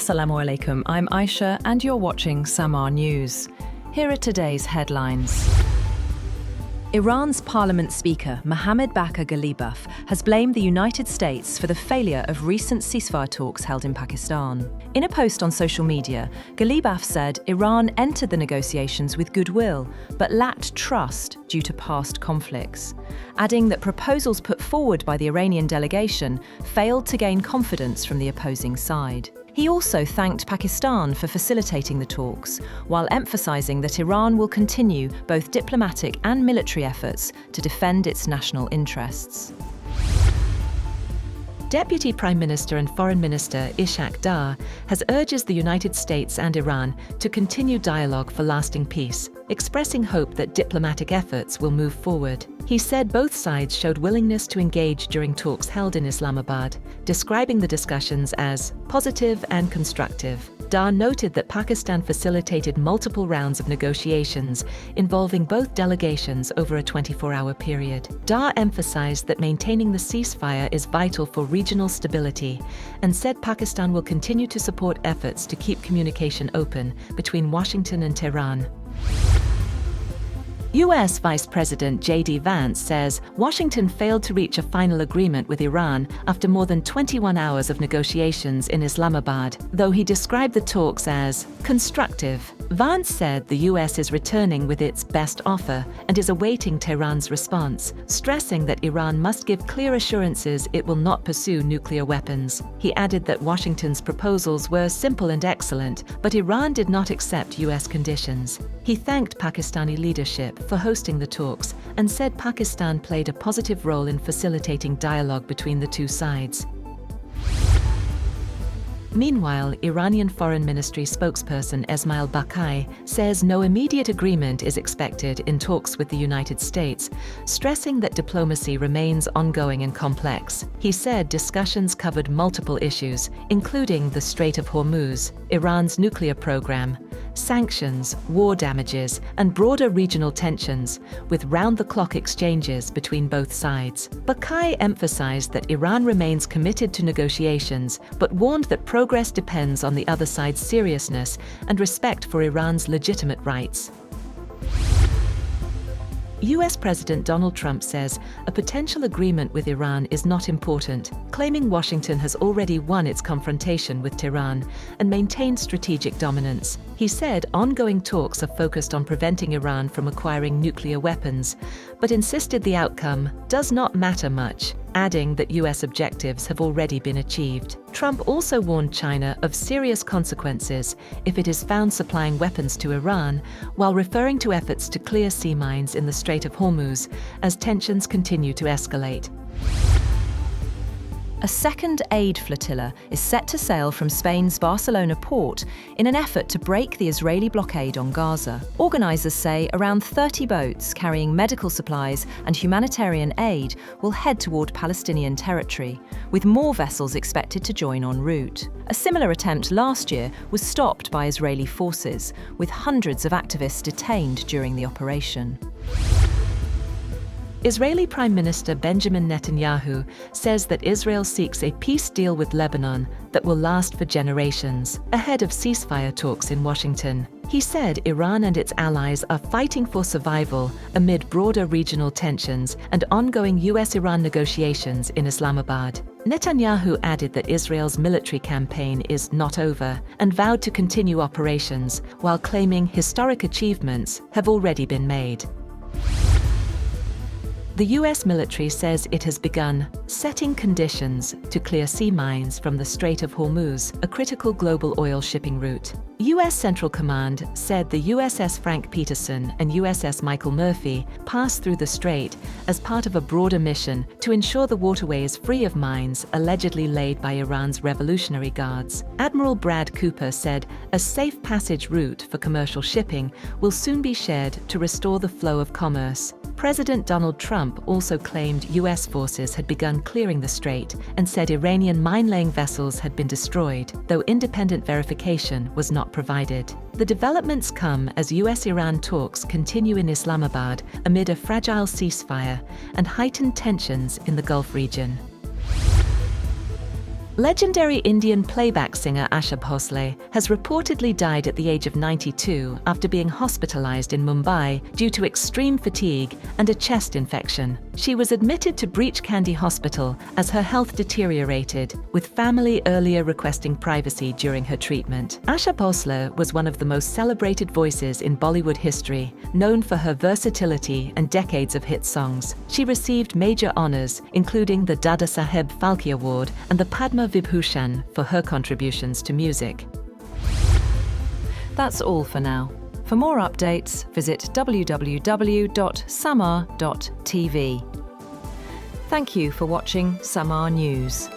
Assalamu alaikum, I'm Asha and you're watching Samaa News. Here are today's headlines. Iran's parliament speaker, Mohammad Baqer Ghalibaf, has blamed the United States for the failure of recent ceasefire talks held in Pakistan. In a post on social media, Ghalibaf said Iran entered the negotiations with goodwill, but lacked trust due to past conflicts, adding that proposals put forward by the Iranian delegation failed to gain confidence from the opposing side. He also thanked Pakistan for facilitating the talks, while emphasizing that Iran will continue both diplomatic and military efforts to defend its national interests. Deputy Prime Minister and Foreign Minister Ishaq Dar has urged the United States and Iran to continue dialogue for lasting peace, expressing hope that diplomatic efforts will move forward. He said both sides showed willingness to engage during talks held in Islamabad, describing the discussions as positive and constructive. Dar noted that Pakistan facilitated multiple rounds of negotiations involving both delegations over a 24-hour period. Dar emphasized that maintaining the ceasefire is vital for regional stability and said Pakistan will continue to support efforts to keep communication open between Washington and Tehran. US Vice President J.D. Vance says Washington failed to reach a final agreement with Iran after more than 21 hours of negotiations in Islamabad, though he described the talks as constructive. Vance said the US is returning with its best offer and is awaiting Tehran's response, stressing that Iran must give clear assurances it will not pursue nuclear weapons. He added that Washington's proposals were simple and excellent, but Iran did not accept US conditions. He thanked Pakistani leadership for hosting the talks and said Pakistan played a positive role in facilitating dialogue between the two sides. Meanwhile, Iranian Foreign Ministry spokesperson Esmail Baqai says no immediate agreement is expected in talks with the United States, stressing that diplomacy remains ongoing and complex. He said discussions covered multiple issues, including the Strait of Hormuz, Iran's nuclear program, sanctions, war damages, and broader regional tensions, with round-the-clock exchanges between both sides. Baqai emphasized that Iran remains committed to negotiations, but warned that progress depends on the other side's seriousness and respect for Iran's legitimate rights. US President Donald Trump says a potential agreement with Iran is not important, claiming Washington has already won its confrontation with Tehran and maintained strategic dominance. He said ongoing talks are focused on preventing Iran from acquiring nuclear weapons, but insisted the outcome does not matter much, adding that US objectives have already been achieved. Trump also warned China of serious consequences if it is found supplying weapons to Iran, while referring to efforts to clear sea mines in the Strait of Hormuz as tensions continue to escalate. A second aid flotilla is set to sail from Spain's Barcelona port in an effort to break the Israeli blockade on Gaza. Organisers say around 30 boats carrying medical supplies and humanitarian aid will head toward Palestinian territory, with more vessels expected to join en route. A similar attempt last year was stopped by Israeli forces, with hundreds of activists detained during the operation. Israeli Prime Minister Benjamin Netanyahu says that Israel seeks a peace deal with Lebanon that will last for generations, ahead of ceasefire talks in Washington. He said Iran and its allies are fighting for survival amid broader regional tensions and ongoing US-Iran negotiations in Islamabad. Netanyahu added that Israel's military campaign is not over and vowed to continue operations, while claiming historic achievements have already been made. The US military says it has begun setting conditions to clear sea mines from the Strait of Hormuz, a critical global oil shipping route. US Central Command said the USS Frank Peterson and USS Michael Murphy passed through the strait as part of a broader mission to ensure the waterway is free of mines allegedly laid by Iran's Revolutionary Guards. Admiral Brad Cooper said a safe passage route for commercial shipping will soon be shared to restore the flow of commerce. President Donald Trump also claimed US forces had begun clearing the strait and said Iranian mine-laying vessels had been destroyed, though independent verification was not provided. The developments come as US-Iran talks continue in Islamabad amid a fragile ceasefire and heightened tensions in the Gulf region. Legendary Indian playback singer Asha Bhosle has reportedly died at the age of 92 after being hospitalized in Mumbai due to extreme fatigue and a chest infection. She was admitted to Breach Candy Hospital as her health deteriorated, with family earlier requesting privacy during her treatment. Asha Bhosle was one of the most celebrated voices in Bollywood history, known for her versatility and decades of hit songs. She received major honors, including the Dada Saheb Phalke Award and the Padma Vibhushan for her contributions to music. That's all for now. For more updates, visit www.samaa.tv. Thank you for watching Samaa News.